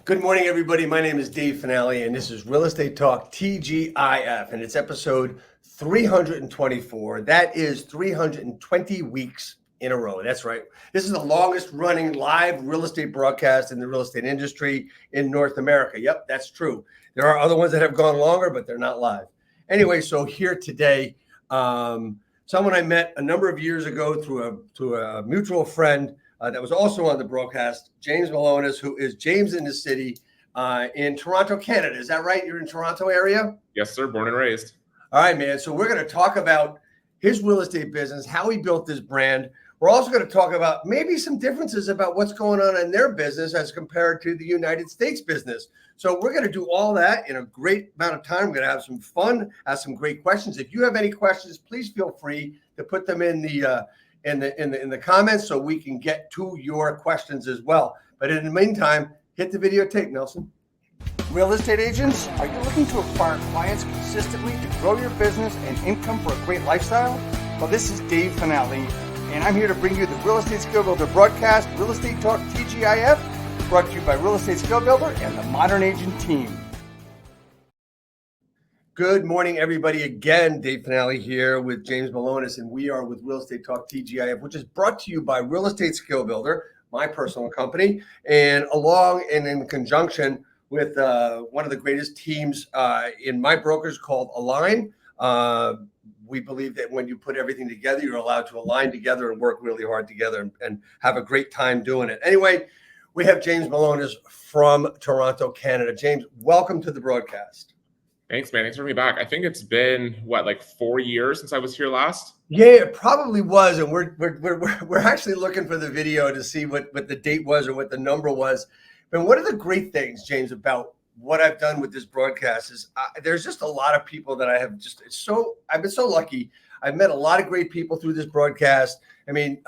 Good morning, everybody. My name is Dave Finale, and this is Real Estate Talk TGIF, and it's episode 324. That is 320 weeks in a row. That's right. This is the longest running live real estate broadcast in the real estate industry in North America. Yep, that's true. There are other ones that have gone longer, but they're not live. Anyway, so here today, someone I met a number of years ago through a mutual friend that was also on the broadcast, James Malonis, who is James in the City in Toronto, Canada. Is that right? You're in Toronto area? Yes, sir. Born and raised. All right, man. So we're going to talk about his real estate business, how he built this brand. We're also going to talk about maybe some differences about what's going on in their business as compared to the United States business. So we're going to do all that in a great amount of time. We're going to have some fun, ask some great questions. If you have any questions, please feel free to put them in the comments so we can get to your questions as well. But in the meantime, hit the videotape, Nelson. Real estate agents, are you looking to acquire clients consistently to grow your business and income for a great lifestyle? Well, this is Dave Finale, and I'm here to bring you the Real Estate Skill Builder broadcast, Real Estate Talk TGIF, brought to you by Real Estate Skill Builder and the Modern Agent team. Good morning, everybody. Again, Dave Finale here with James Malonis, and we are with Real Estate Talk TGIF, which is brought to you by Real Estate Skill Builder, my personal company, and along and in conjunction with one of the greatest teams in my brokers called Align. We believe that when you put everything together, you're allowed to align together and work really hard together and have a great time doing it. Anyway, we have James Malonis from Toronto, Canada. James, welcome to the broadcast. Thanks, man. Thanks for having me back. I think it's been like 4 years since I was here last. Yeah, it probably was, and we're actually looking for the video to see what the date was or what the number was. But one of the great things, James, about what I've done with this broadcast is there's just a lot of people that I have I've been so lucky. I've met a lot of great people through this broadcast. I mean,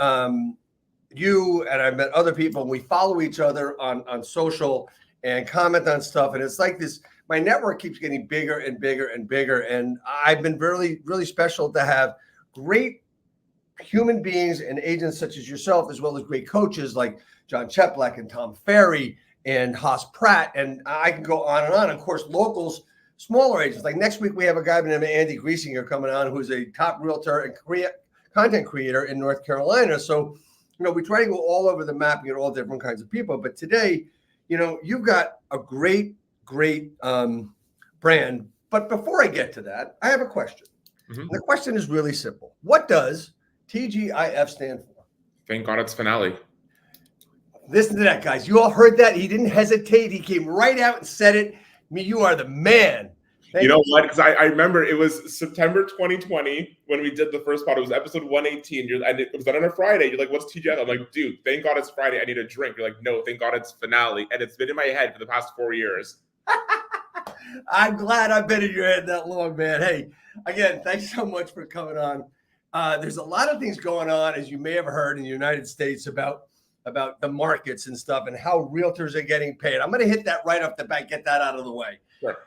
you and I've met other people, and we follow each other on social and comment on stuff, and it's like this. My network keeps getting bigger and bigger and bigger. And I've been really, really special to have great human beings and agents such as yourself, as well as great coaches like John Cheplack and Tom Ferry and Haas Pratt. And I can go on and on. Of course, locals, smaller agents. Like next week, we have a guy by the name of Andy Griesinger coming on, who's a top realtor and content creator in North Carolina. So, we try to go all over the map and get all different kinds of people. But today, you've got a great brand. But before I get to that, I have a question. Mm-hmm. The question is really simple. What does TGIF stand for? Thank God it's Finale. Listen to that, guys. You all heard that? He didn't hesitate. He came right out and said it. You are the man. You know what? Because I remember it was September 2020 when we did the first pod. It was episode 118. And it was done on a Friday. You're like, what's TGIF? I'm like, dude, thank God it's Friday. I need a drink. You're like, no, thank God it's Finale. And it's been in my head for the past 4 years. I'm glad I've been in your head that long, man. Hey, again, thanks so much for coming on. There's a lot of things going on, as you may have heard, in the United States about the markets and stuff and how realtors are getting paid. I'm going to hit that right off the bat, get that out of the way. Sure.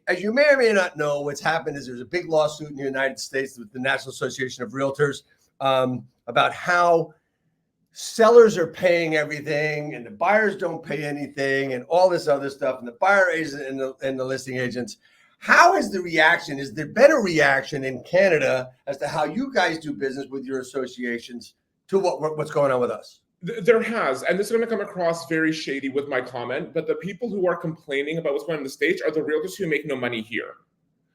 As you may or may not know, what's happened is there's a big lawsuit in the United States with the National Association of Realtors about how sellers are paying everything and the buyers don't pay anything and all this other stuff, and the buyer agent and the listing agents. How is the reaction? Is there been a reaction in Canada as to how you guys do business with your associations to what's going on with us? There has, and this is going to come across very shady with my comment, but the people who are complaining about what's going on in the States are the realtors who make no money here.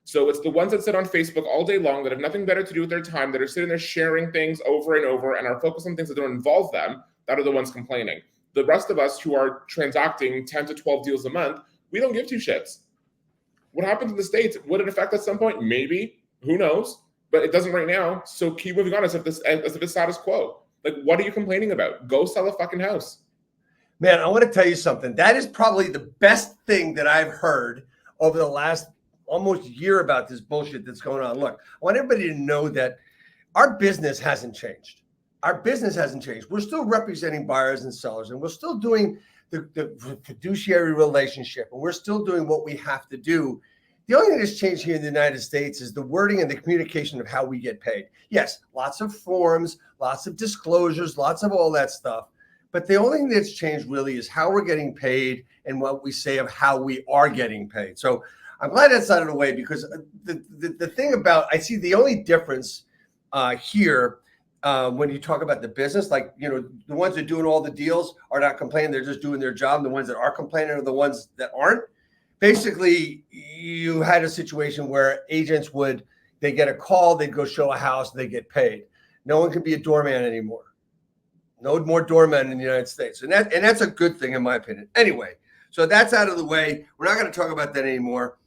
So it's the ones that sit on Facebook all day long that have nothing better to do with their time, that are sitting there sharing things over and over and are focused on things that don't involve them, that are the ones complaining. The rest of us who are transacting 10 to 12 deals a month, we don't give two shits. What happens in the States, would it affect at some point? Maybe. Who knows? But it doesn't right now. So keep moving on as if it's status quo. Like, what are you complaining about? Go sell a fucking house. Man, I want to tell you something. That is probably the best thing that I've heard over the last almost year about this bullshit that's going on. Look, I want everybody to know that our business hasn't changed. Our business hasn't changed. We're still representing buyers and sellers, and we're still doing the fiduciary relationship, and we're still doing what we have to do. The only thing that's changed here in the United States is the wording and the communication of how we get paid. Yes, lots of forms, lots of disclosures, lots of all that stuff. But the only thing that's changed really is how we're getting paid and what we say of how we are getting paid. So I'm glad that's out of the way, because the thing about, I see the only difference here when you talk about the business, like, you know, the ones that are doing all the deals are not complaining. They're just doing their job. The ones that are complaining are the ones that aren't. Basically, you had a situation where agents they get a call, they'd go show a house, they get paid. No one can be a doorman anymore. No more doormen in the United States. And that's a good thing, in my opinion. Anyway, so that's out of the way. We're not going to talk about that anymore.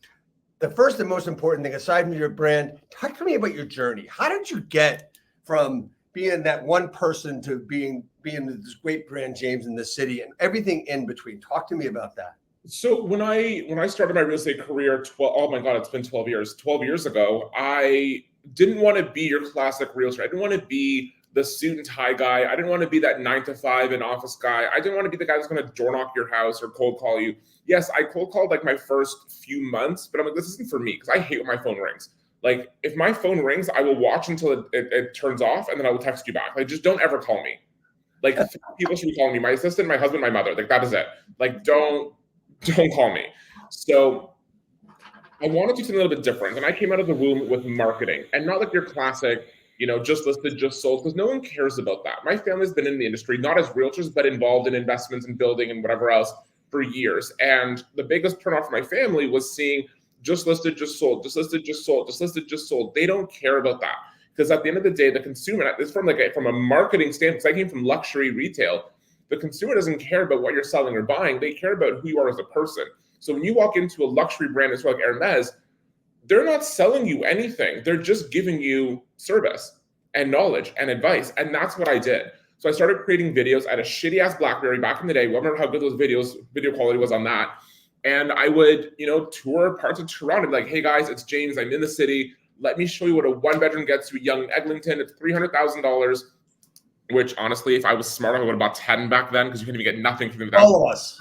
The first and most important thing, aside from your brand, talk to me about your journey. How did you get from being that one person to being this great brand, James, in the city, and everything in between? Talk to me about that. So when I started my real estate career, oh my God, it's been 12 years. 12 years ago, I didn't want to be your classic realtor. I didn't want to be the suit and tie guy. I didn't want to be that 9-to-5 in office guy. I didn't want to be the guy that's going to door knock your house or cold call you. Yes, I cold called like my first few months, but I'm like, this isn't for me, because I hate when my phone rings. Like, if my phone rings, I will watch until it turns off, and then I will text you back. Like, just don't ever call me. Like, people should be calling me. My assistant, my husband, my mother. Like, that is it. Like, don't call me. So I wanted to do something a little bit different. And I came out of the womb with marketing, and not like your classic, you know, just listed, just sold, because no one cares about that. My family's been in the industry, not as realtors, but involved in investments and building and whatever else for years. And the biggest turnoff for my family was seeing just listed, just sold, just listed, just sold, just listed, just sold. They don't care about that, because at the end of the day, the consumer, it's from a marketing standpoint, because I came from luxury retail. The consumer doesn't care about what you're selling or buying. They care about who you are as a person. So when you walk into a luxury brand as well, like Hermes, they're not selling you anything. They're just giving you service and knowledge and advice. And that's what I did. So I started creating videos. I had a shitty ass BlackBerry back in the day. I remember how good those video quality was on that. And I would, you know, tour parts of Toronto, be like, hey guys, it's James. I'm in the city. Let me show you what a 1-bedroom gets to Young Eglinton. It's $300,000. Which honestly, if I was smart, I would have bought 10 back then, because you couldn't even get nothing from them. All of us.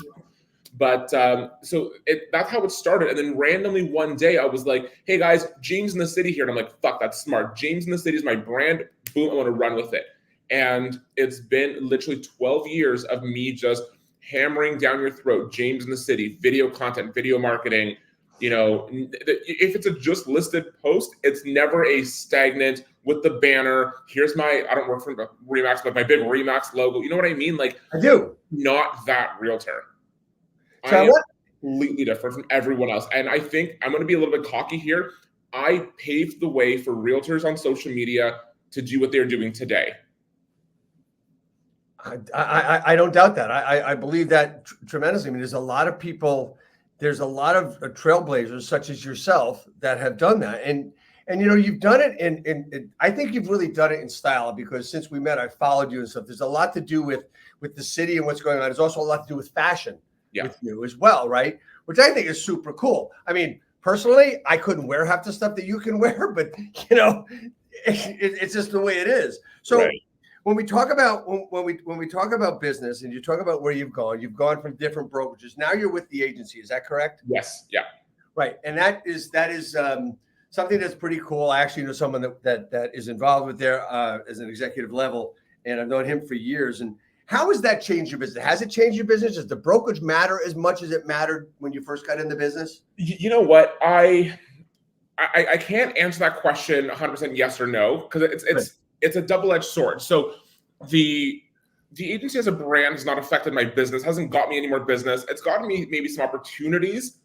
But so that's how it started. And then randomly one day I was like, hey guys, James in the city here. And I'm like, fuck, that's smart. James in the city is my brand. Boom, I want to run with it. And it's been literally 12 years of me just hammering down your throat. James in the city, video content, video marketing. You know, if it's a just listed post, it's never a stagnant with the banner. Here's my, I don't work for Remax, but my big Remax logo. You know what I mean? Like, I do. Not that realtor. So I am completely different from everyone else. And I think I'm going to be a little bit cocky here. I paved the way for realtors on social media to do what they're doing today. I don't doubt that. I believe that tremendously. I mean, there's a lot of people, there's a lot of trailblazers such as yourself that have done that. And you know, you've done it in I think you've really done it in style, because since we met, I followed you and stuff. There's a lot to do with the city and what's going on. There's also a lot to do with fashion with you as well, right? Which I think is super cool. I mean, personally, I couldn't wear half the stuff that you can wear, but you know, it's just the way it is. So when we talk about when we talk about business, and you talk about where you've gone from different brokerages. Now you're with the agency. Is that correct? Yes. Yeah. Right. And that is something that's pretty cool. I actually know someone that is involved with there as an executive level, and I've known him for years. And how has that changed your business? Has it changed your business? Does the brokerage matter as much as it mattered when you first got in the business? You know what? I can't answer that question 100% yes or no, because it's a double-edged sword. So the agency as a brand has not affected my business, hasn't got me any more business. It's gotten me maybe some opportunities,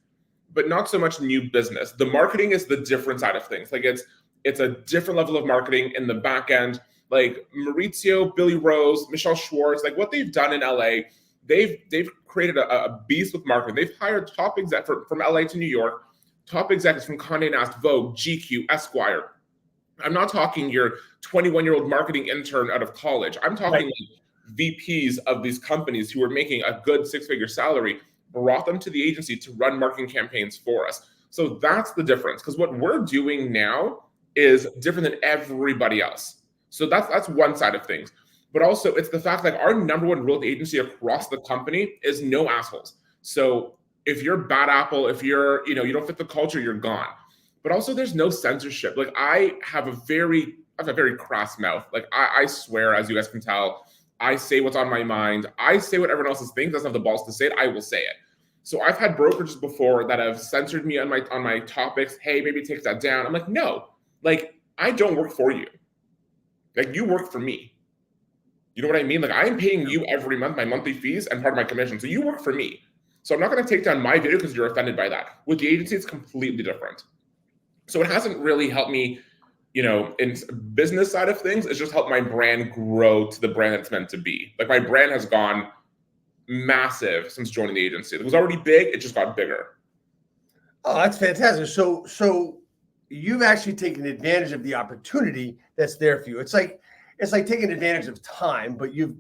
but not so much new business. The marketing is the different side of things. Like it's a different level of marketing in the back end. Like Maurizio, Billy Rose, Michelle Schwartz, like what they've done in LA, they've created a beast with marketing. They've hired top exec from LA to New York, top executives from Condé Nast, Vogue, GQ, Esquire. I'm not talking your 21-year-old marketing intern out of college. I'm talking like VPs of these companies who are making a good 6-figure salary, brought them to the agency to run marketing campaigns for us. So that's the difference, because what we're doing now is different than everybody else. So that's one side of things. But also it's the fact that our number one rule at the agency across the company is no assholes. So if you're bad apple, if you're, you know, you don't fit the culture, you're gone. But also there's no censorship. Like I have a very crass mouth. Like I swear, as you guys can tell, I say what's on my mind. I say what everyone else thinks. Doesn't have the balls to say it. I will say it. So I've had brokerages before that have censored me on my topics. Hey, maybe take that down. I'm like, no, like I don't work for you. Like you work for me. You know what I mean? Like I'm paying you every month my monthly fees and part of my commission. So you work for me. So I'm not going to take down my video because you're offended by that. With the agency, it's completely different. So it hasn't really helped me, in business side of things. It's just helped my brand grow to the brand that it's meant to be. Like my brand has gone massive since joining the agency. It was already big. It just got bigger. Oh, that's fantastic. So you've actually taken advantage of the opportunity that's there for you. It's like taking advantage of time, but you've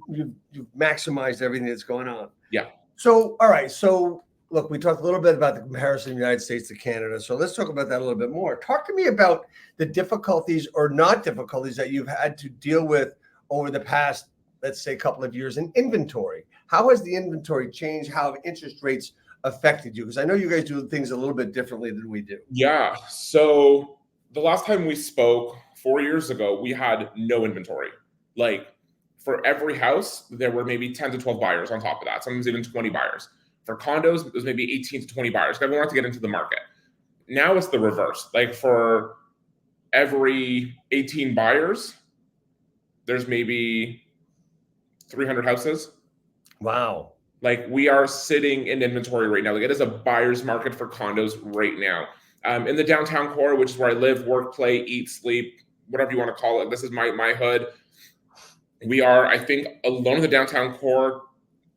maximized everything that's going on. Yeah. So, all right. So look, we talked a little bit about the comparison of the United States to Canada. So let's talk about that a little bit more. Talk to me about the difficulties or not difficulties that you've had to deal with over the past, let's say, couple of years in inventory. How has the inventory changed? How have interest rates affected you? Because I know you guys do things a little bit differently than we do. Yeah. So the last time we spoke 4 years ago, we had no inventory. Like for every house, there were maybe 10 to 12 buyers on top of that. Sometimes even 20 buyers. For condos, it was maybe 18 to 20 buyers. Everyone wanted to get into the market. Now it's the reverse. Like for every 18 buyers, there's maybe 300 houses. Wow. Like we are sitting in inventory right now. Like it is a buyer's market for condos right now. In the downtown core, which is where I live, work, play, eat, sleep, whatever you want to call it. This is my hood. We are, I think, alone in the downtown core,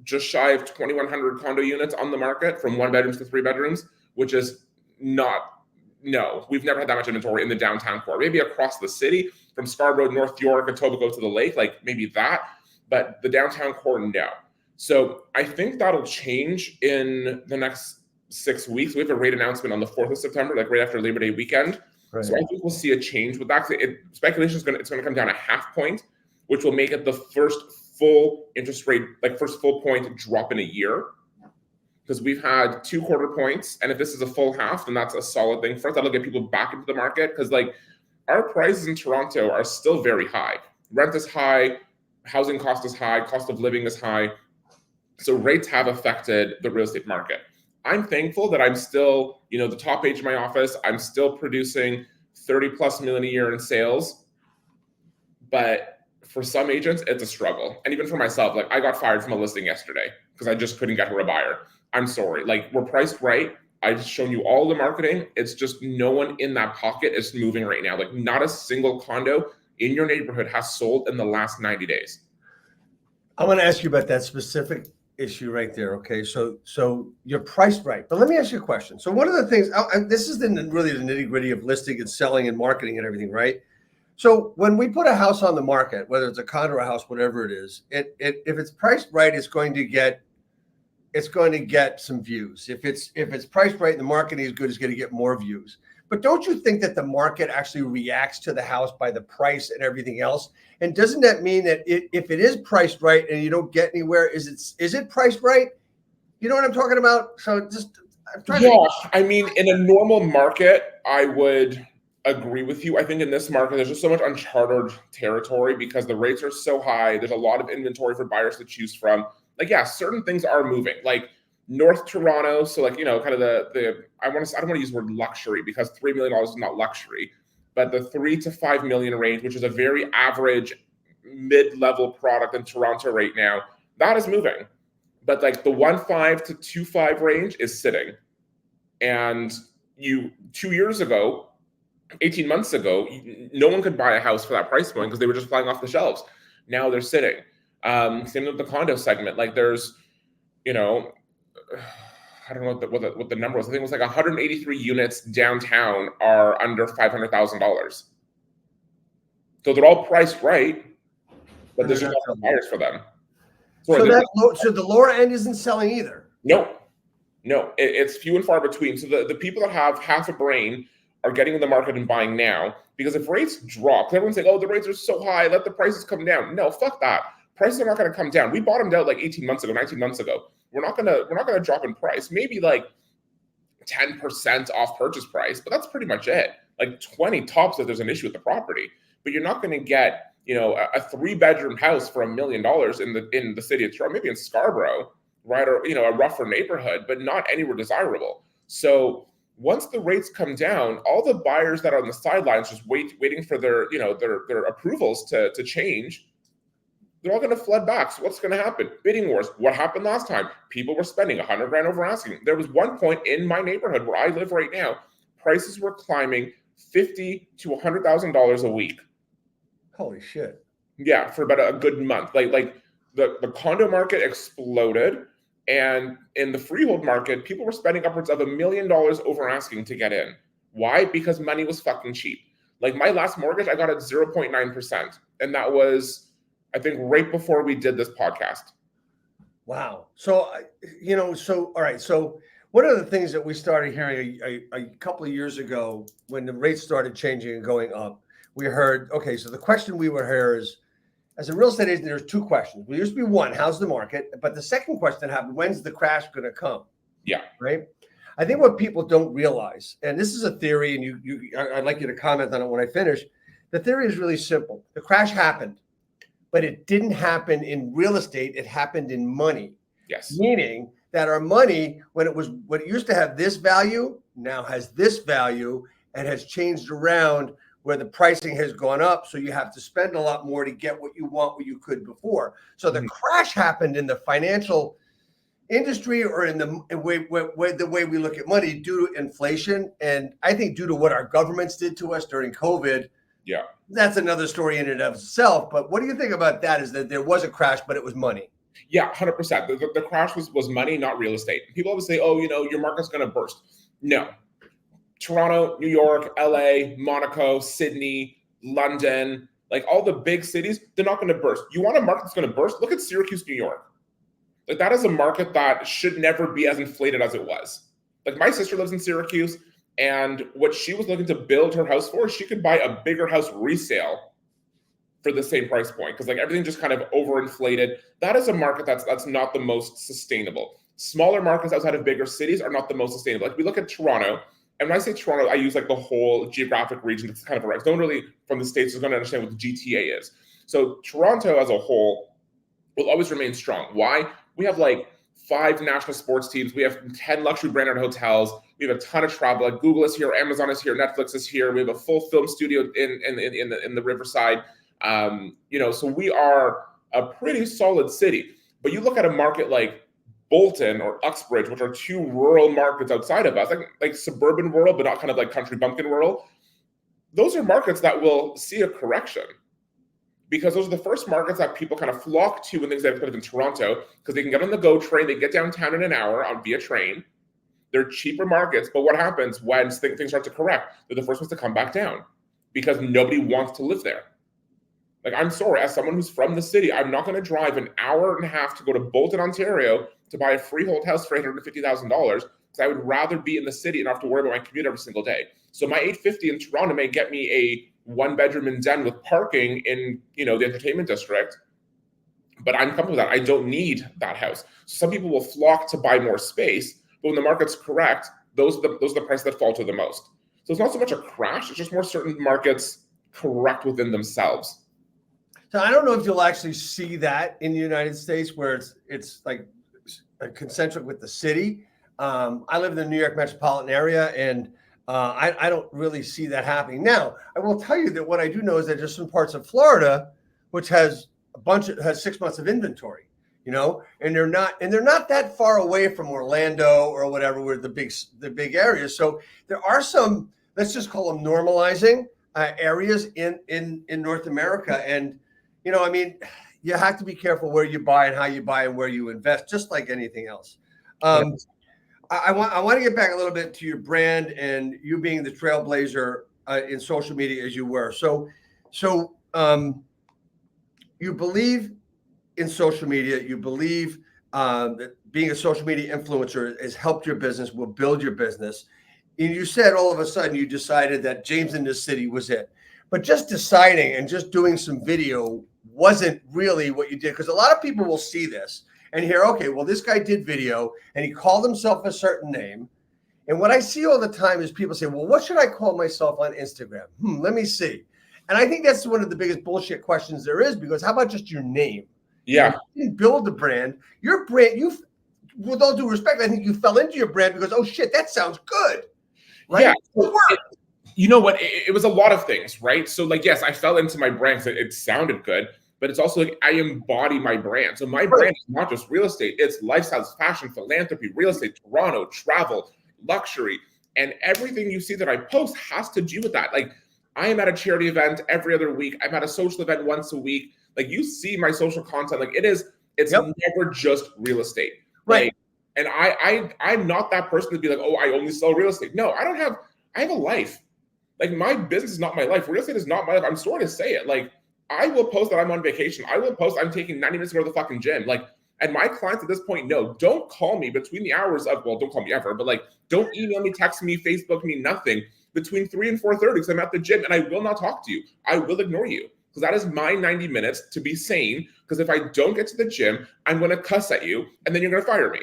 just shy of 2,100 condo units on the market from 1 bedrooms to 3 bedrooms, which is we've never had that much inventory in the downtown core. Maybe across the city from Scarborough, North York, Etobicoke to the lake, like maybe that, but the downtown core, no. So I think that'll change in the next 6 weeks. We have a rate announcement on the 4th of September, like right after Labor Day weekend. Right. So I think we'll see a change with that. Speculation is it's going to come down a half point, which will make it the first full interest rate, like first full point drop in a year. Because we've had 2 quarter points, and if this is a full half, then that's a solid thing for us. That'll get people back into the market because like our prices in Toronto are still very high. Rent is high, housing cost is high, cost of living is high. So rates have affected the real estate market. I'm thankful that I'm still, the top age of my office, I'm still producing 30 plus million a year in sales. But for some agents, it's a struggle. And even for myself, like I got fired from a listing yesterday because I just couldn't get her a buyer. I'm sorry. Like we're priced right. I've shown you all the marketing. It's just no one in that pocket is moving right now. Like not a single condo in your neighborhood has sold in the last 90 days. I want to ask you about that specific issue right there. Okay. So you're priced right, but let me ask you a question. So one of the things, this is really the nitty gritty of listing and selling and marketing and everything, right? So when we put a house on the market, whether it's a condo or a house, whatever it is, if it's priced right, it's going to get some views. If it's priced right and the marketing is good, it's going to get more views. But don't you think that the market actually reacts to the house by the price and everything else? And doesn't that mean that if it is priced right and you don't get anywhere, is it priced right? You know what I'm talking about? So I mean, in a normal market, I would agree with you. I think in this market, there's just so much uncharted territory because the rates are so high. There's a lot of inventory for buyers to choose from. Like, yeah, certain things are moving. Like North Toronto, so like, kind of I don't want to use the word luxury because $3 million is not luxury, but the 3 to 5 million range, which is a very average mid-level product in Toronto right now, that is moving. But like the 1.5 to 2.5 range is sitting. And 2 years ago, 18 months ago, no one could buy a house for that price point because they were just flying off the shelves. Now they're sitting. Same with the condo segment. Like there's, I don't know what the number was. I think it was like 183 units downtown are under $500,000. So they're all priced right, but there's just no buyers for them. So the lower end isn't selling either. No, it's few and far between. So the people that have half a brain are getting in the market and buying now, because if rates drop, everyone's saying, oh, the rates are so high, let the prices come down. No, fuck that. Prices are not going to come down. We bottomed out like 18 months ago, 19 months ago. We're not going to drop in price. Maybe like 10% off purchase price, but that's pretty much it. Like 20 tops if there's an issue with the property. But you're not going to get, a 3-bedroom house for $1 million in the city of Toronto, maybe in Scarborough, right? Or, a rougher neighborhood, but not anywhere desirable. So once the rates come down, all the buyers that are on the sidelines just waiting for their approvals to change, they're all going to flood back. So what's going to happen? Bidding wars. What happened last time? People were spending $100,000 over asking. There was one point in my neighborhood where I live right now, prices were climbing $50,000 to $100,000 a week. Holy shit. Yeah, for about a good month. Like the condo market exploded, and in the freehold market, people were spending upwards of $1 million over asking to get in. Why? Because money was fucking cheap. Like my last mortgage, I got at 0.9%, and that was, I think, right before we did this podcast. Wow. So, all right. So one of the things that we started hearing a couple of years ago when the rates started changing and going up, we heard, okay, so the question we would hear is, as a real estate agent, there's two questions. There used to be one, how's the market? But the second question happened, when's the crash going to come? Yeah. Right. I think what people don't realize, and this is a theory, and I'd like you to comment on it when I finish. The theory is really simple. The crash happened, but it didn't happen in real estate. It happened in money. Yes. Meaning that our money, when it used to have this value, now has this value and has changed around where the pricing has gone up. So you have to spend a lot more to get what you want, what you could before. So the crash happened in the financial industry or in the way we look at money due to inflation. And I think due to what our governments did to us during COVID. Yeah. That's another story in and of itself. But what do you think about that? Is that there was a crash, but it was money? Yeah, 100%. The crash was money, not real estate. People always say, oh, your market's going to burst. No. Toronto, New York, LA, Monaco, Sydney, London, like all the big cities, they're not going to burst. You want a market that's going to burst? Look at Syracuse, New York. Like that is a market that should never be as inflated as it was. Like my sister lives in Syracuse, and what she was looking to build her house for, she could buy a bigger house resale for the same price point, because like everything just kind of overinflated. That is a market that's not the most sustainable. Smaller markets outside of bigger cities are not the most sustainable. Like we look at Toronto, and when I say Toronto, I use like the whole geographic region. That's kind of right. No one really from the States is going to understand what the GTA is. So Toronto as a whole will always remain strong. Why? We have like 5 national sports teams. We have 10 luxury branded hotels. We have a ton of travel. Like Google is here, Amazon is here, Netflix is here. We have a full film studio in the Riverside. So we are a pretty solid city. But you look at a market like Bolton or Uxbridge, which are 2 rural markets outside of us, like suburban rural, but not kind of like country bumpkin rural. Those are markets that will see a correction, because those are the first markets that people kind of flock to when things have been in Toronto, because they can get on the GO train, they get downtown in an hour via train. They're cheaper markets, but what happens when things start to correct? They're the first ones to come back down because nobody wants to live there. Like, I'm sorry, as someone who's from the city, I'm not going to drive an hour and a half to go to Bolton, Ontario to buy a freehold house for $850,000, because I would rather be in the city and not have to worry about my commute every single day. So my $850 in Toronto may get me a 1-bedroom in Den with parking in, the entertainment district, but I'm comfortable with that. I don't need that house. So some people will flock to buy more space, but when the market's correct, those are the prices that fall to the most. So it's not so much a crash, it's just more certain markets correct within themselves. So I don't know if you'll actually see that in the United States, where it's like concentric with the city. I live in the New York metropolitan area, and I don't really see that happening. Now, I will tell you that what I do know is that there's some parts of Florida which has 6 months of inventory, and they're not that far away from Orlando or whatever, where the big areas. So there are some, let's just call them normalizing areas in North America. And you have to be careful where you buy and how you buy and where you invest, just like anything else. I want to get back a little bit to your brand and you being the trailblazer in social media as you were. So you believe in social media. You believe that being a social media influencer has helped your business, will build your business. And you said all of a sudden you decided that James in this city was it. But just deciding and just doing some video wasn't really what you did, because a lot of people will see this and hear, okay, well, this guy did video and he called himself a certain name. And what I see all the time is people say, well, what should I call myself on Instagram? Let me see. And I think that's one of the biggest bullshit questions there is, because how about just your name? Yeah. You didn't build the brand. Your brand, with all due respect, I think you fell into your brand because, oh shit, that sounds good. Right? Yeah. You know what? It was a lot of things, right? So like, yes, I fell into my brand because it sounded good, but it's also like I embody my brand. So my brand is not just real estate. It's lifestyle, fashion, philanthropy, real estate, Toronto, travel, luxury, and everything you see that I post has to do with that. Like I am at a charity event every other week. I'm at a social event once a week. Like you see my social content, like it's never just real estate. Right. Like, and I'm not that person to be like, oh, I only sell real estate. No, I have a life. Like my business is not my life. Real estate is not my life. I'm sorry to say it. Like I will post that I'm on vacation. I will post I'm taking 90 minutes to go to the fucking gym. Like, and my clients at this point know, don't call me between the hours of, well, don't call me ever, but like, don't email me, text me, Facebook me, nothing between 3 and 4:30 because I'm at the gym and I will not talk to you. I will ignore you because that is my 90 minutes to be sane. Because if I don't get to the gym, I'm going to cuss at you and then you're going to fire me.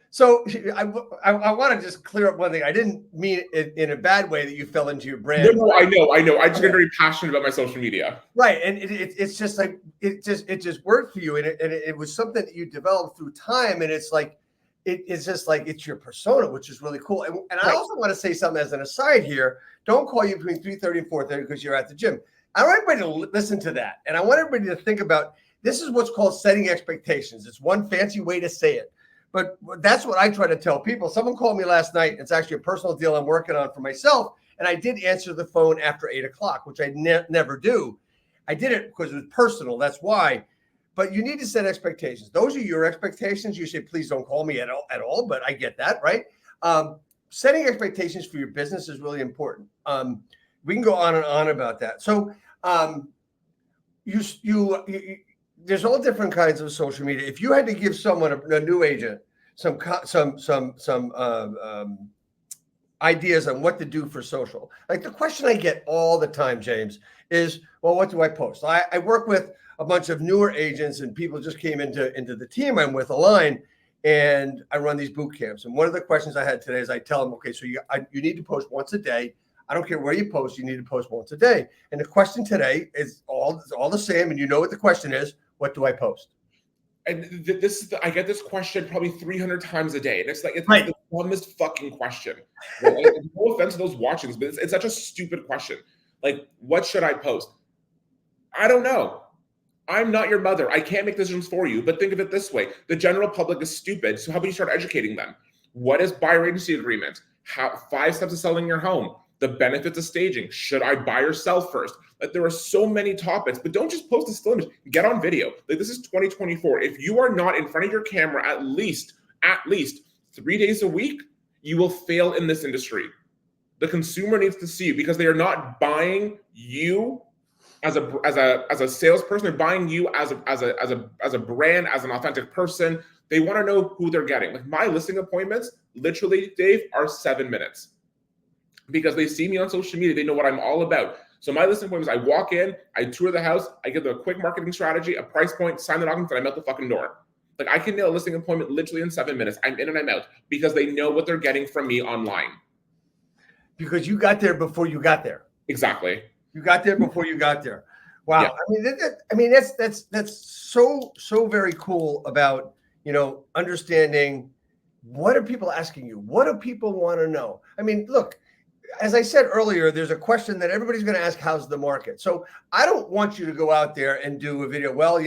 So I want to just clear up one thing. I didn't mean it in a bad way that you fell into your brand. No, I know. I just get very passionate about my social media. Right, and it's just like it just worked for you, and it was something that you developed through time, and it's like it's just like it's your persona, which is really cool. And I also want to say something as an aside here. Don't call you between 3:30 and 4:30 because you're at the gym. I want everybody to listen to that, and I want everybody to think about this is what's called setting expectations. It's one fancy way to say it. But that's what I try to tell people. Someone called me last night. It's actually a personal deal I'm working on for myself. And I did answer the phone after 8 o'clock, which I never do. I did it because it was personal. That's why. But you need to set expectations. Those are your expectations. You say, please don't call me at all. But I get that, right? Setting expectations for your business is really important. We can go on and on about that. So there's all different kinds of social media. If you had to give someone a new agent some ideas on what to do for social, like the question I get all the time, James, is, well, what do I post? I work with a bunch of newer agents and people just came into the team I'm with, Align, and I run these boot camps. And one of the questions I had today is I tell them, okay, so you need to post once a day. I don't care where you post, you need to post once a day. And the question today is all the same. And you know what the question is, what do I post? And I get this question probably 300 times a day. And it's like, it's right. The dumbest fucking question. Right? Like, no offense to those watching this, but it's such a stupid question. Like, what should I post? I don't know. I'm not your mother. I can't make decisions for you. But think of it this way. The general public is stupid. So how about you start educating them? What is buyer agency agreement? 5 steps of selling your home? The benefits of staging. Should I buy or sell first? Like there are so many topics, but don't just post a still image. Get on video. Like this is 2024. If you are not in front of your camera at least 3 days a week, you will fail in this industry. The consumer needs to see you because they are not buying you as a salesperson. They're buying you as a brand, as an authentic person. They want to know who they're getting. Like my listing appointments, literally, Dave, are 7 minutes. Because they see me on social media, they know what I'm all about. So my listing appointments, I walk in, I tour the house, I give them a quick marketing strategy, a price point, sign the document, and I'm out the fucking door. Like I can nail a listing appointment literally in 7 minutes. I'm in and I'm out because they know what they're getting from me online. Because you got there before you got there. Exactly. You got there before you got there. Wow. Yeah. I mean, that's so very cool about, understanding what are people asking you? What do people want to know? I mean, look, as I said earlier, there's a question that everybody's going to ask, how's the market? So I don't want you to go out there and do a video. Well,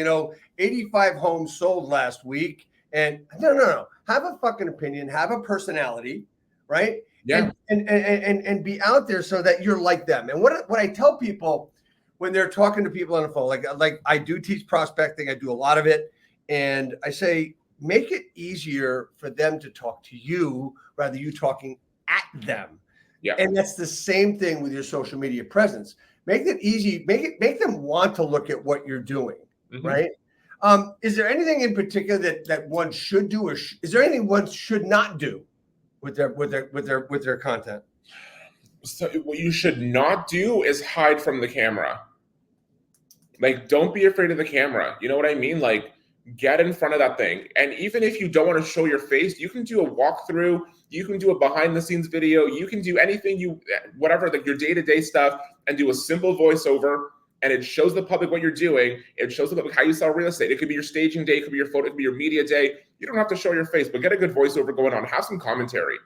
85 homes sold last week. And no. Have a fucking opinion, have a personality, right? Yeah. And be out there so that you're like them. And what I tell people when they're talking to people on the phone, like I do teach prospecting, I do a lot of it. And I say, make it easier for them to talk to you rather than you talking at them. Yeah. And that's the same thing with your social media presence. Make it easy. Make them want to look at what you're doing, right? Is there anything in particular that one should do, or is there anything one should not do with their content? So what you should not do is hide from the camera. Like, don't be afraid of the camera. You know what I mean? Like, get in front of that thing. And even if you don't want to show your face, you can do a walkthrough. You can do a behind the scenes video. You can do anything whatever, like your day-to-day stuff. and do a simple voiceover, and it shows the public what you're doing. It shows the public how you sell real estate. It could be your staging day, it could be your photo, it could be your media day. You don't have to show your face, but get a good voiceover going on. Have some commentary.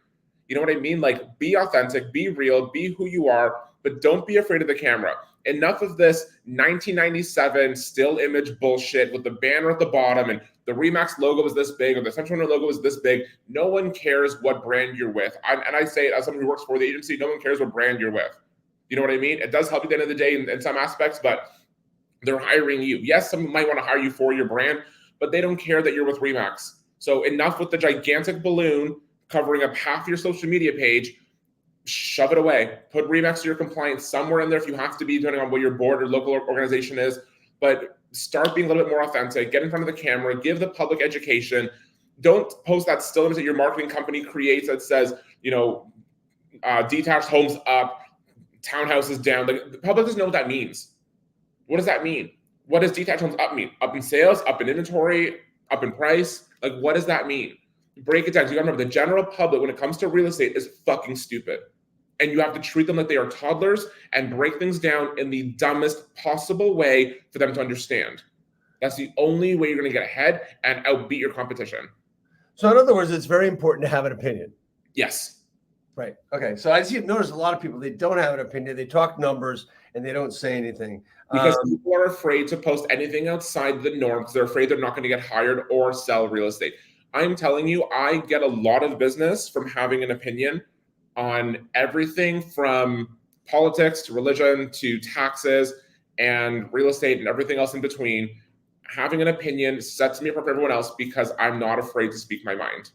You know what I mean? Like, be authentic, be real, be who you are, but don't be afraid of the camera. Enough of this 1997 still image bullshit with the banner at the bottom and the Remax logo is this big or the Central Owner logo is this big. No one cares what brand you're with. And I say it as someone who works for the agency, no one cares what brand you're with. You know what I mean? It does help you at the end of the day in some aspects, but they're hiring you. Yes, someone might want to hire you for your brand, but they don't care that you're with Remax. So enough with the gigantic balloon covering up half your social media page. Shove it away. Put Remax to your compliance somewhere in there if you have to be, depending on what your board or local organization is. But start being a little bit more authentic. Get in front of the camera. Give the public education. Don't post that still image that your marketing company creates that says, detached homes up, townhouses down. The public doesn't know what that means. What does that mean? What does detached homes up mean? Up in sales, up in inventory, up in price? Like, what does that mean? Break it down. So you gotta remember, the general public, when it comes to real estate, is fucking stupid. And you have to treat them like they are toddlers and break things down in the dumbest possible way for them to understand. That's the only way you're gonna get ahead and outbeat your competition. So in other words, it's very important to have an opinion. Yes. Right. Okay. So I notice a lot of people, they don't have an opinion. They talk numbers and they don't say anything. Because people are afraid to post anything outside the norm because they're afraid they're not going to get hired or sell real estate. I'm telling you, I get a lot of business from having an opinion on everything from politics to religion to taxes and real estate and everything else in between. Having an opinion sets me apart from everyone else because I'm not afraid to speak my mind.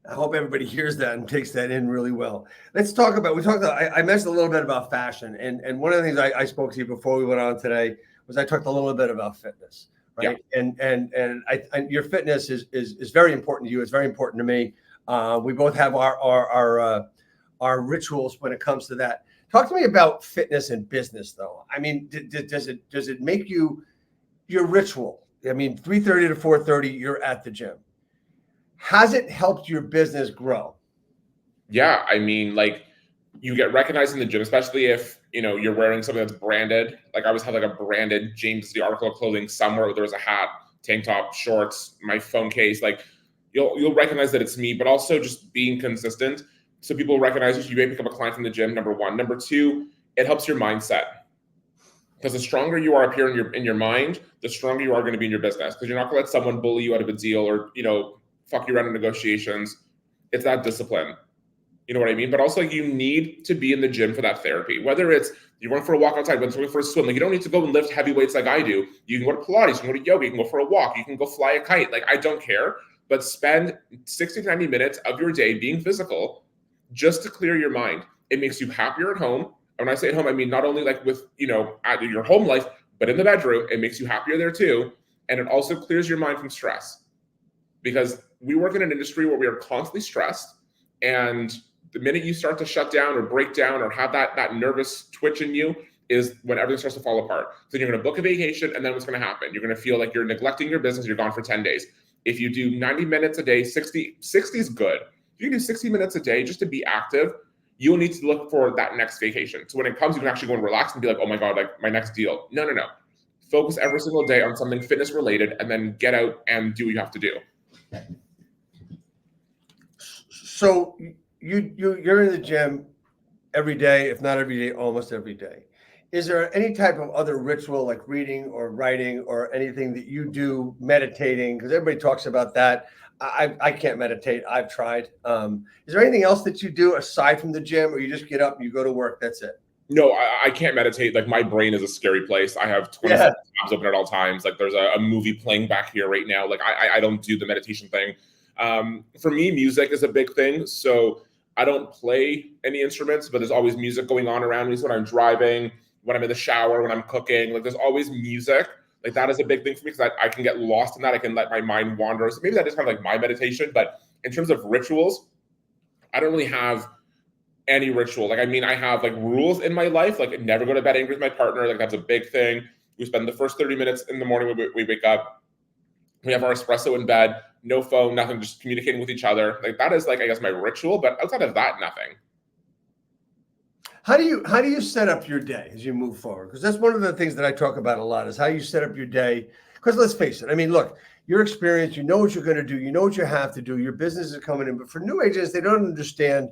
I hope everybody hears that and takes that in really well. Let's talk about, I mentioned a little bit about fashion. And one of the things I spoke to you before we went on today was I talked a little bit about fitness, right? Yeah. And your fitness is very important to you. It's very important to me. We both have our rituals when it comes to that. Talk to me about fitness and business though. I mean, does it make you your ritual? I mean, 3:30 to 4:30, you're at the gym. Has it helped your business grow? Yeah, I mean, like, you get recognized in the gym, especially if you're wearing something that's branded. Like, I always have like a branded James the article of clothing somewhere where there's a hat, tank top, shorts, my phone case. Like, you'll recognize that it's me, but also just being consistent. So people recognize you. You may pick up a client from the gym, number one. Number two, it helps your mindset. Because the stronger you are up here in your mind, the stronger you are going to be in your business. Because you're not going to let someone bully you out of a deal or fuck you around in negotiations. It's that discipline. You know what I mean? But also, you need to be in the gym for that therapy. Whether it's you're going for a walk outside, whether it's going for a swim. Like, you don't need to go and lift heavy weights like I do. You can go to Pilates, you can go to yoga, you can go for a walk, you can go fly a kite. Like, I don't care. But spend 60 to 90 minutes of your day being physical just to clear your mind. It makes you happier at home. And when I say at home, I mean not only like with, at your home life, but in the bedroom. It makes you happier there too. And it also clears your mind from stress. Because we work in an industry where we are constantly stressed, and the minute you start to shut down or break down or have that nervous twitch in you is when everything starts to fall apart. So you're going to book a vacation, and then what's going to happen? You're going to feel like you're neglecting your business. You're gone for 10 days. If you do 90 minutes a day, 60 is good. If you can do 60 minutes a day just to be active, you'll need to look for that next vacation. So when it comes, you can actually go and relax and be like, oh my God, like my next deal. No. Focus every single day on something fitness related, and then get out and do what you have to do. So you're in the gym every day, if not every day, almost every day. Is there any type of other ritual like reading or writing or anything that you do, meditating? Because everybody talks about that. I can't meditate. I've tried. Is there anything else that you do aside from the gym, or you just get up and you go to work? That's it? No, I can't meditate. Like, my brain is a scary place. I have 27 tabs open at all times. Like, there's a movie playing back here right now. Like, I don't do the meditation thing. For me, music is a big thing. So I don't play any instruments, but there's always music going on around me. So when I'm driving, when I'm in the shower, when I'm cooking, like, there's always music. Like, that is a big thing for me because I can get lost in that. I can let my mind wander. So maybe that is kind of like my meditation. But in terms of rituals, I don't really have any ritual. Like, I mean, I have like rules in my life, like never go to bed angry with my partner. Like, that's a big thing. We spend the first 30 minutes in the morning when we wake up. We have our espresso in bed, no phone, nothing, just communicating with each other. Like, that is like, I guess, my ritual. But outside of that, nothing. How do you set up your day as you move forward? Because that's one of the things that I talk about a lot is how you set up your day. Because let's face it, I mean, look, your experience, you know what you're going to do, you know what you have to do, your business is coming in. But for new agents, they don't understand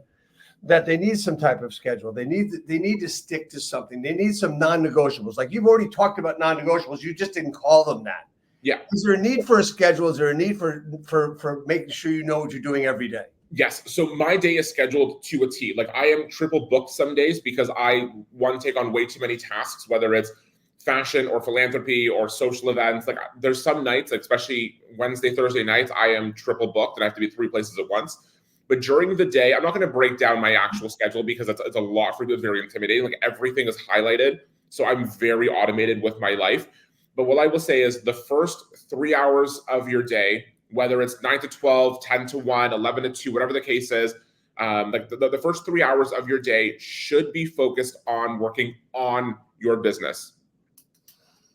that they need some type of schedule. They need to stick to something. They need some non-negotiables. Like you've already talked about non-negotiables, you just didn't call them that. Yeah. Is there a need for a schedule? Is there a need for making sure you know what you're doing every day? Yes. So my day is scheduled to a T. Like I am triple booked some days because I want to take on way too many tasks, whether it's fashion or philanthropy or social events. Like there's some nights, like especially Wednesday, Thursday nights, I am triple booked and I have to be 3 places at once. But during the day, I'm not going to break down my actual schedule because it's a lot for me. It's very intimidating. Like everything is highlighted. So I'm very automated with my life. But what I will say is the first 3 hours of your day, whether it's 9 to 12, 10 to 1, 11 to 2, whatever the case is, like the first 3 hours of your day should be focused on working on your business.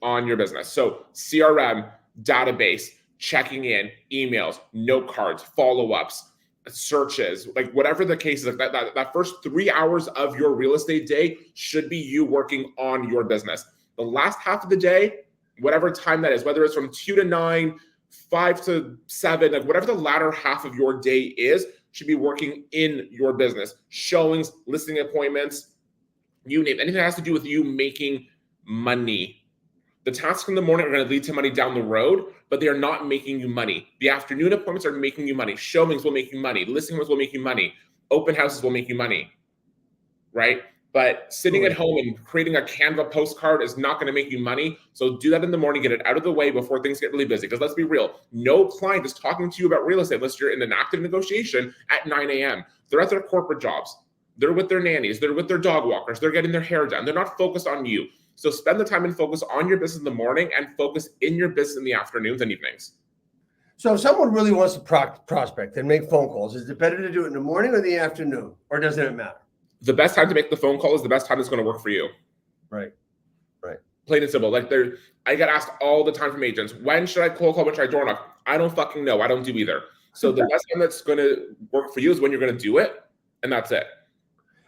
On your business. So CRM, database, checking in, emails, note cards, follow-ups, searches, like whatever the case is, that first 3 hours of your real estate day should be you working on your business. The last half of the day, whatever time that is, whether it's from 2 to 9, 5 to 7, like whatever the latter half of your day is, should be working in your business. Showings, listing appointments, you name it. Anything that has to do with you making money. The tasks in the morning are going to lead to money down the road, but they are not making you money. The afternoon appointments are making you money. Showings will make you money. Listing appointments will make you money. Open houses will make you money, right? But sitting at home and creating a Canva postcard is not going to make you money. So do that in the morning, get it out of the way before things get really busy. Because let's be real, no client is talking to you about real estate unless you're in an active negotiation at 9 a.m. They're at their corporate jobs. They're with their nannies. They're with their dog walkers. They're getting their hair done. They're not focused on you. So spend the time and focus on your business in the morning and focus in your business in the afternoons and evenings. So if someone really wants to prospect and make phone calls, is it better to do it in the morning or the afternoon, or doesn't it matter? The best time to make the phone call is the best time that's going to work for you. Right. Plain and simple. Like I get asked all the time from agents, when should I cold call, when should I door knock? I don't fucking know. I don't do either. So the best time that's going to work for you is when you're going to do it, and that's it.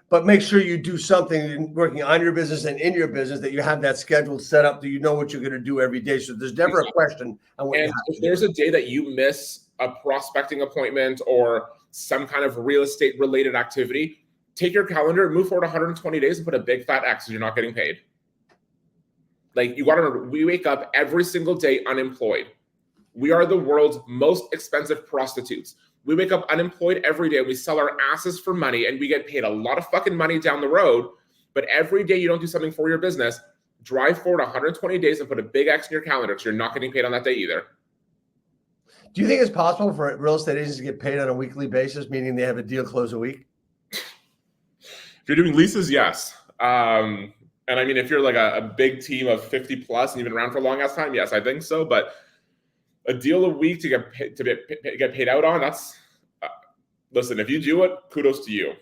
But make sure you do something working on your business and in your business that you have that schedule set up that you know what you're going to do every day. So there's never a question on what. And if there's a day that you miss a prospecting appointment or some kind of real estate related activity, take your calendar, move forward 120 days and put a big fat X because you're not getting paid. Like you got to remember, we wake up every single day unemployed. We are the world's most expensive prostitutes. We wake up unemployed every day. We sell our asses for money and we get paid a lot of fucking money down the road. But every day you don't do something for your business, drive forward 120 days and put a big X in your calendar because you're not getting paid on that day either. Do you think it's possible for real estate agents to get paid on a weekly basis, meaning they have a deal close a week? If you're doing leases, yes. And I mean, if you're like a big team of 50 plus and you've been around for a long ass time, yes, I think so. But a deal a week to get paid out on, that's listen, if you do it, kudos to you.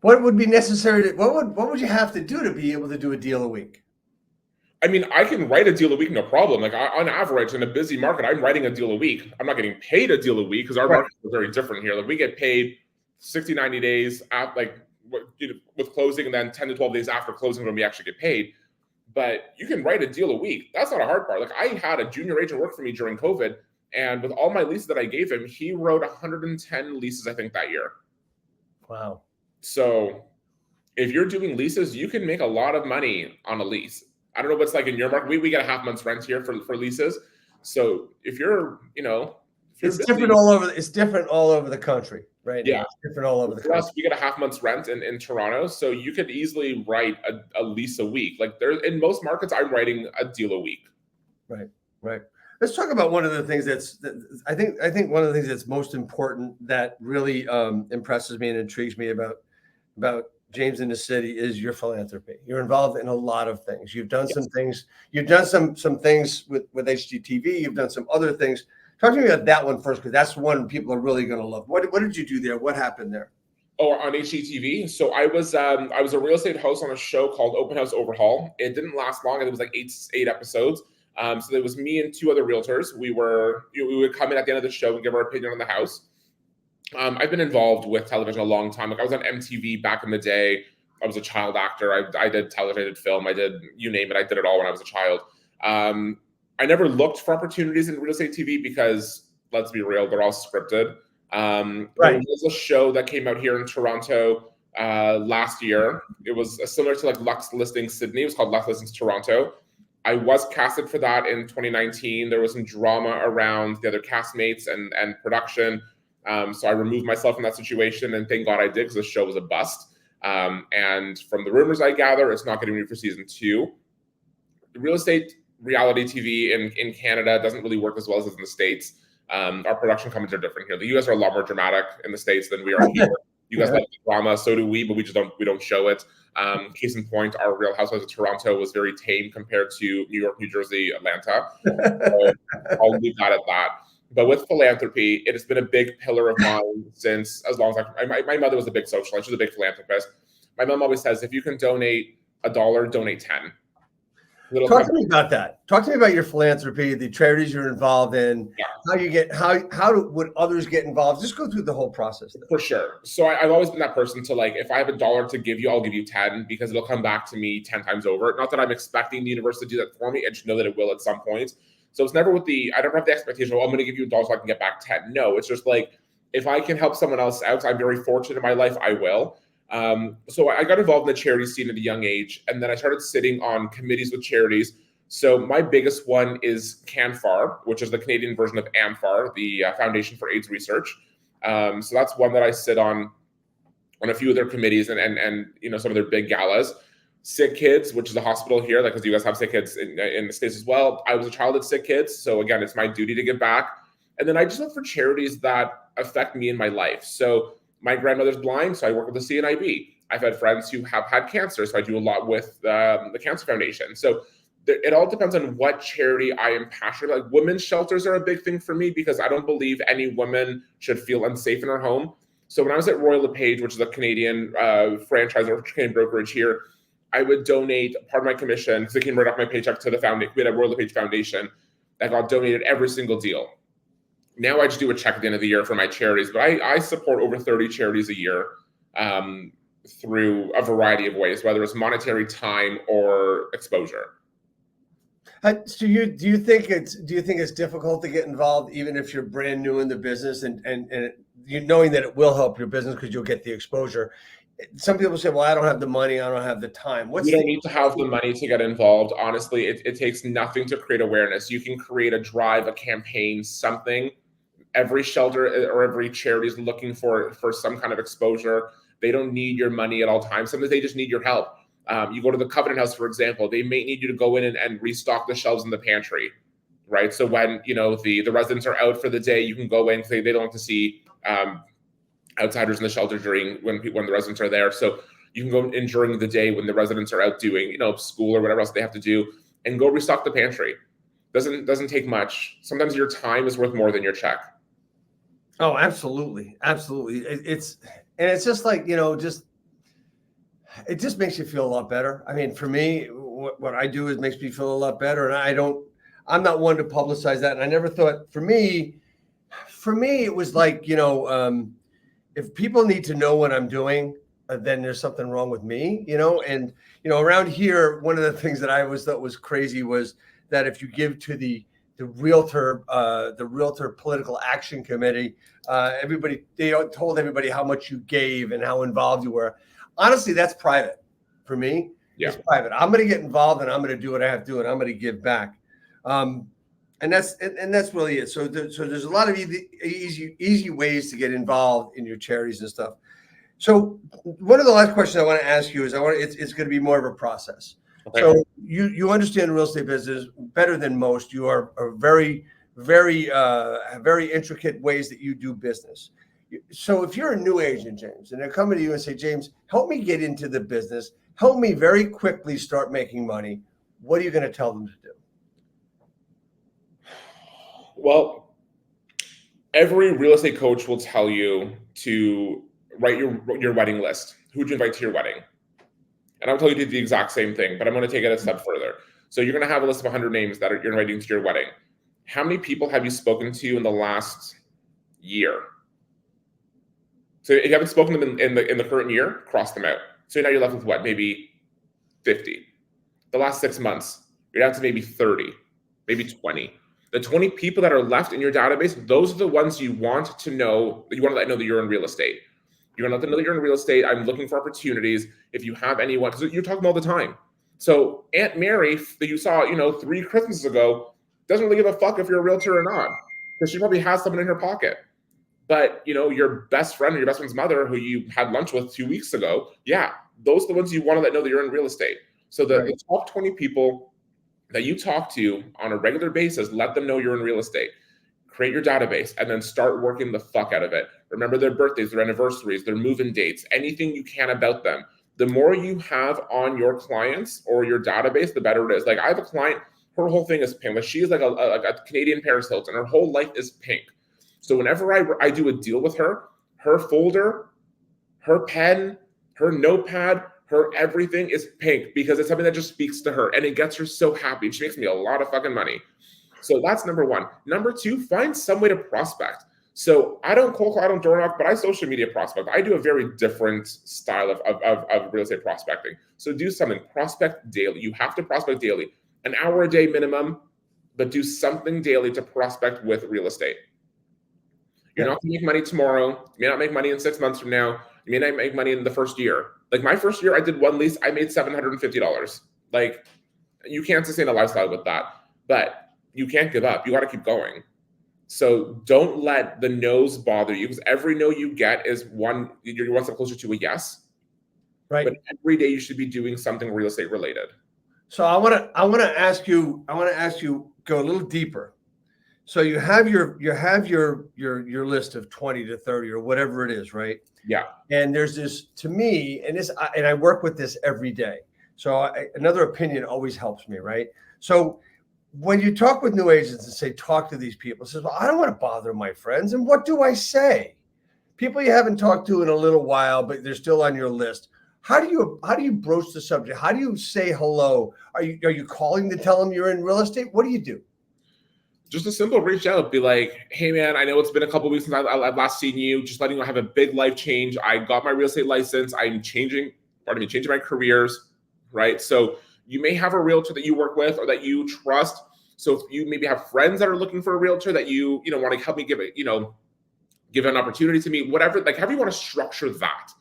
What would be necessary what would you have to do to be able to do a deal a week? I mean, I can write a deal a week, no problem. Like on average in a busy market, I'm writing a deal a week. I'm not getting paid a deal a week because our market is very different here. Like we get paid 60, 90 days at with closing, and then 10 to 12 days after closing when we actually get paid. But you can write a deal a week. That's not a hard part. Like I had a junior agent work for me during COVID, and with all my leases that I gave him, he wrote 110 leases, I think, that year. Wow. So if you're doing leases, you can make a lot of money on a lease. I don't know what's like in your market. We get a half month's rent here for leases. So if you're, it's different all over. It's different all over the country, right? Yeah, it's different all over the country. Plus, we get a half month's rent in Toronto, so you could easily write a lease a week. Like in most markets, I'm writing a deal a week. Right. Let's talk about one of the things I think one of the things that's most important that really impresses me and intrigues me about James in the City is your philanthropy. You're involved in a lot of things. You've done some things. You've done some things with HGTV. You've done some other things. Talk to me about that one first, because that's one people are really going to love. What did you do there? What happened there? Oh, on HGTV. So I was a real estate host on a show called Open House Overhaul. It didn't last long. It was like eight episodes. So there was me and two other realtors. We would come in at the end of the show and give our opinion on the house. I've been involved with television a long time. Like I was on MTV back in the day. I was a child actor. I did television, I did film, I did, you name it. I did it all when I was a child. I never looked for opportunities in real estate TV because, let's be real, they're all scripted. There was a show that came out here in Toronto last year. It was similar to like Lux Listings Sydney. It was called Lux Listings Toronto. I was casted for that in 2019. There was some drama around the other castmates and production. So I removed myself from that situation, and thank God I did, because the show was a bust. And from the rumors I gather, it's not getting renewed for season 2. The real estate reality TV in Canada doesn't really work as well as in the States. Our production companies are different here. The US are a lot more dramatic in the States than we are here. You guys like the drama, so do we, but we don't show it. Case in point, our Real Housewives of Toronto was very tame compared to New York, New Jersey, Atlanta. So I'll leave that at that. But with philanthropy, it has been a big pillar of mine since as long as my mother was a big socialite. She was a big philanthropist. My mom always says, if you can donate $1, donate 10. Talk to me about that. Talk to me about your philanthropy, the charities you're involved in, how would others get involved? Just go through the whole process. For sure. So I've always been that person to, like, if I have $1 to give you, I'll give you 10, because it'll come back to me 10 times over. Not that I'm expecting the universe to do that for me. I just know that it will at some point. So it's never I don't have the expectation, I'm going to give you $1 so I can get back 10. No, it's just like, if I can help someone else out, I'm very fortunate in my life, I will. So I got involved in the charity scene at a young age, and then I started sitting on committees with charities. So my biggest one is CANFAR, which is the Canadian version of AMFAR, the Foundation for AIDS Research. So that's one that I sit on a few of their committees and some of their big galas. Sick Kids, which is a hospital here, like, because you guys have Sick Kids in the States as well. I was a child at Sick Kids, so again, it's my duty to give back. And then I just look for charities that affect me in my life. So my grandmother's blind, so I work with the CNIB. I've had friends who have had cancer, so I do a lot with the Cancer Foundation. So it all depends on what charity I am passionate about. Like, women's shelters are a big thing for me, because I don't believe any woman should feel unsafe in her home. So when I was at Royal LePage, which is a Canadian franchise or Canadian brokerage here, I would donate part of my commission, because it came right off my paycheck, to the foundation. We had a Royal LePage Foundation that got donated every single deal. Now I just do a check at the end of the year for my charities, but I support over 30 charities a year through a variety of ways, whether it's monetary, time, or exposure. So do you think it's difficult to get involved, even if you're brand new in the business, and you knowing that it will help your business because you'll get the exposure? Some people say, well, I don't have the money, I don't have the time. You don't need to have the money to get involved. Honestly, it takes nothing to create awareness. You can create a drive, a campaign, something. Every shelter or every charity is looking for some kind of exposure. They don't need your money at all times. Sometimes they just need your help. You go to the Covenant House, for example, they may need you to go in and restock the shelves in the pantry, right? So when the residents are out for the day, you can go in, because they don't want to see outsiders in the shelter when the residents are there. So you can go in during the day when the residents are out doing school or whatever else they have to do, and go restock the pantry. Doesn't take much. Sometimes your time is worth more than your check. Oh, absolutely. It's just like, it just makes you feel a lot better. I mean, for me, what I do makes me feel a lot better. And I'm not one to publicize that. And I never thought, for me, it was like, if people need to know what I'm doing, then there's something wrong with me, and, around here, one of the things that I always thought was crazy was that if you give to the realtor political action committee, they told everybody how much you gave and how involved you were. Honestly, that's private for me. Yeah. It's private. I'm going to get involved, and I'm going to do what I have to do, and I'm going to give back. And that's really it. So there's a lot of easy ways to get involved in your charities and stuff. So one of the last questions I want to ask you is, it's going to be more of a process. Okay. So you understand real estate business better than most. You are very, very, very intricate ways that you do business. So if you're a new agent, James, and they're coming to you and say, James, help me get into the business, help me very quickly start making money, what are you going to tell them to do? Well, every real estate coach will tell you to write your wedding list. Who'd you invite to your wedding? And I'll tell you to do the exact same thing, but I'm going to take it a step further. So you're going to have a list of 100 names that you're inviting to your wedding. How many people have you spoken to in the last year? So if you haven't spoken to them in the current year, cross them out. So now you're left with what? Maybe 50. The last 6 months, you're down to maybe 30, maybe 20. The 20 people that are left in your database, those are the ones you want to know, you want to let know that you're in real estate. You want to let them know that you're in real estate. I'm looking for opportunities. If you have anyone, because you're talking all the time. So Aunt Mary that you saw, 3 Christmases ago, doesn't really give a fuck if you're a realtor or not, because she probably has someone in her pocket. But your best friend or your best friend's mother, who you had lunch with 2 weeks ago, yeah, those are the ones you want to let know that you're in real estate. So the top 20 people that you talk to on a regular basis, let them know you're in real estate. Create your database and then start working the fuck out of it. Remember their birthdays, their anniversaries, their move-in dates, anything you can about them. The more you have on your clients or your database, the better it is. Like I have a client, her whole thing is pink. Like she is like a Canadian Paris Hilton. Her whole life is pink. So whenever I do a deal with her, her folder, her pen, her notepad, her everything is pink because it's something that just speaks to her and it gets her so happy. She makes me a lot of fucking money. So that's number one. Number two, find some way to prospect. So I don't cold call, I don't door knock, but I social media prospect. I do a very different style of real estate prospecting. So do something, prospect daily. You have to prospect daily, an hour a day minimum, but do something daily to prospect with real estate. You're not going to make money tomorrow. You may not make money in 6 months from now. You may not make money in the first year. Like my first year, I did one lease. I made $750. Like you can't sustain a lifestyle with that, but you can't give up. You got to keep going. So don't let the no's bother you because every no you get is you're one step closer to a yes. Right. But every day you should be doing something real estate related. So I want to ask you, go a little deeper. So you have your list of 20 to 30 or whatever it is, right? Yeah. And there's this to me, and I work with this every day. So another opinion always helps me, right? So when you talk with new agents and say, talk to these people, says, well, I don't want to bother my friends. And what do I say? People you haven't talked to in a little while, but they're still on your list. How do you broach the subject? How do you say hello? Are you calling to tell them you're in real estate? What do you do? Just a simple reach out, be like, hey man, I know it's been a couple of weeks since I've last seen you. Just letting you know I have a big life change. I got my real estate license. I'm changing my careers, right? So you may have a realtor that you work with or that you trust. So if you maybe have friends that are looking for a realtor that you want to help me give an opportunity to me, whatever, like however you want to structure that,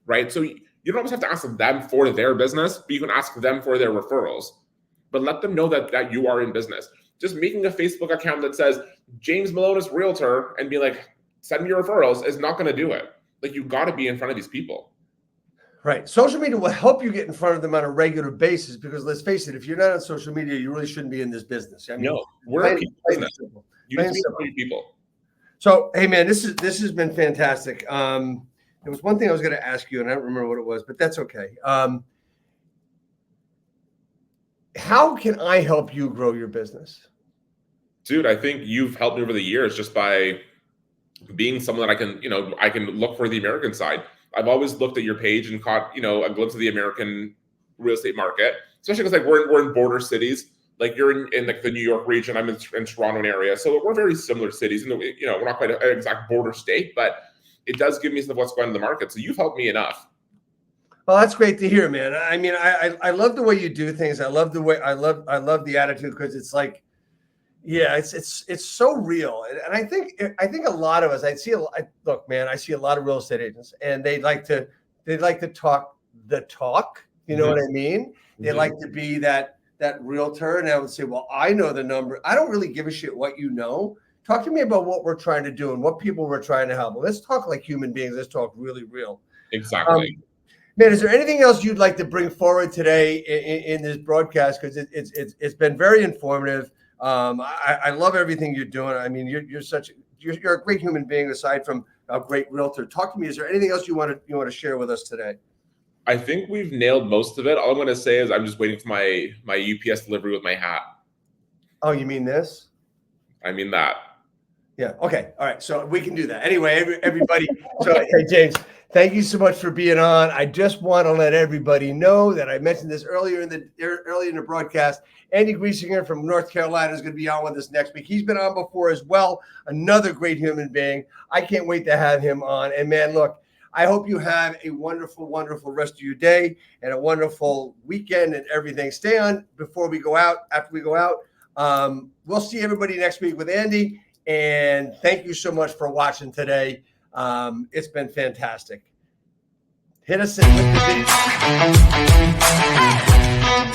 right? So you don't always have to ask them for their business, but you can ask them for their referrals. But let them know that you are in business. Just making a Facebook account that says James Malone is realtor and be like, send me your referrals is not going to do it. Like you got to be in front of these people. Right. Social media will help you get in front of them on a regular basis because let's face it, if you're not on social media, you really shouldn't be in this business. I mean, no, we're a people business. You need to be people. So, hey man, this has been fantastic. There was one thing I was going to ask you and I don't remember what it was, but that's okay. How can I help you grow your business? Dude, I think you've helped me over the years just by being someone that I can look for the American side. I've always looked at your page and caught, a glimpse of the American real estate market, especially because like we're in border cities. Like you're in like the New York region, I'm in Toronto area. So we're very similar cities and we're not quite an exact border state, but it does give me some of what's going on in the market. So you've helped me enough. Well, that's great to hear, man. I mean, I love the way you do things. I love the attitude because it's like, yeah, it's so real. And I think a lot of us, I see a lot of real estate agents and they like to talk the talk. You know what I mean? They like to be that realtor. And I would say, well, I know the number. I don't really give a shit what you know. Talk to me about what we're trying to do and what people we're trying to help. Let's talk like human beings. Let's talk really real. Exactly. Man, is there anything else you'd like to bring forward today in this broadcast? Because it's been very informative. I love everything you're doing. I mean, you're a great human being aside from a great realtor. Talk to me. Is there anything else you want to share with us today? I think we've nailed most of it. All I'm going to say is I'm just waiting for my UPS delivery with my hat. Oh, you mean this? I mean that. Yeah. Okay. All right. So we can do that. Anyway, everybody. So, hey, James, thank you so much for being on. I just want to let everybody know that I mentioned this earlier in the broadcast. Andy Griesinger from North Carolina is going to be on with us next week. He's been on before as well. Another great human being. I can't wait to have him on. And man, look, I hope you have a wonderful, wonderful rest of your day and a wonderful weekend and everything. Stay on before we go out. After we go out, we'll see everybody next week with Andy. And thank you so much for watching today. It's been fantastic. Hit us in with the video.